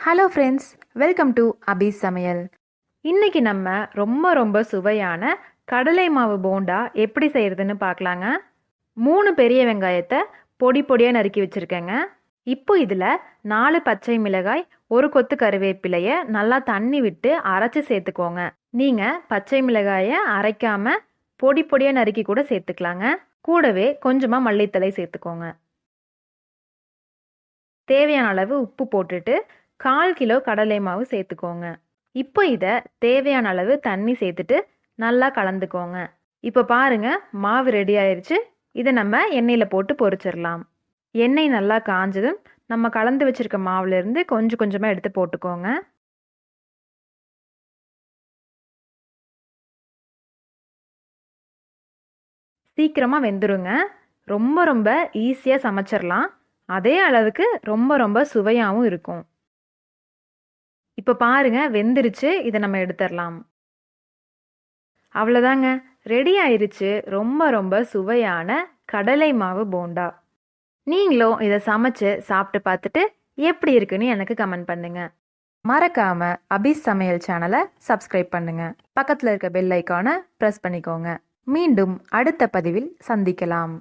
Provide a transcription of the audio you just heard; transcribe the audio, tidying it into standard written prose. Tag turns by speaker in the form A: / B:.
A: Hello friends, welcome to அபி சமையல். இன்னைக்கு நம்ம ரொம்ப சுவையான கடலை மாவு போண்டா எப்படி செய்யறதுன்னு பார்க்கலாங்க. 3 பெரிய வெங்காயத்தை பொடி பொடியாக நறுக்கி வச்சுருக்கேங்க. இப்போ இதில் 4 பச்சை மிளகாய், 1 கொத்து கருவேப்பிலையை நல்லா தண்ணி விட்டு அரைச்சி சேர்த்துக்கோங்க. நீங்கள் பச்சை மிளகாயை அரைக்காமல் பொடி பொடியாக நறுக்கி கூட சேர்த்துக்கலாங்க. கூடவே கொஞ்சமாக மல்லித்தழை சேர்த்துக்கோங்க. தேவையான அளவு உப்பு போட்டுட்டு 1/4 கிலோ கடலை மாவு சேர்த்துக்கோங்க. இப்போ இதை தேவையான அளவு தண்ணி சேர்த்துட்டு நல்லா கலந்துக்கோங்க. இப்போ பாருங்க, மாவு ரெடி ஆயிடுச்சு. இதை நம்ம எண்ணெயில் போட்டு பொரிச்சிடலாம். எண்ணெய் நல்லா காஞ்சதும் நம்ம கலந்து வச்சிருக்க மாவுல இருந்து கொஞ்சம் கொஞ்சமாக எடுத்து போட்டுக்கோங்க. சீக்கிரமாக வெந்துருங்க. ரொம்ப ஈஸியாக சமைச்சிடலாம். அதே அளவுக்கு ரொம்ப சுவையாகவும் இருக்கும். இப்போ பாருங்க, வெந்துருச்சு. இதை நம்ம எடுத்துடலாம். அவ்வளோதாங்க, ரெடி ஆயிருச்சு ரொம்ப சுவையான கடலை மாவு போண்டா. நீங்களும் இதை சமைச்சு சாப்பிட்டு பார்த்துட்டு எப்படி இருக்குன்னு எனக்கு கமெண்ட் பண்ணுங்க. மறக்காம அபி சமையல் சேனலை சப்ஸ்கிரைப் பண்ணுங்க. பக்கத்தில் இருக்க பெல் ஐக்கானை ப்ரெஸ் பண்ணிக்கோங்க. மீண்டும் அடுத்த பதிவில் சந்திக்கலாம்.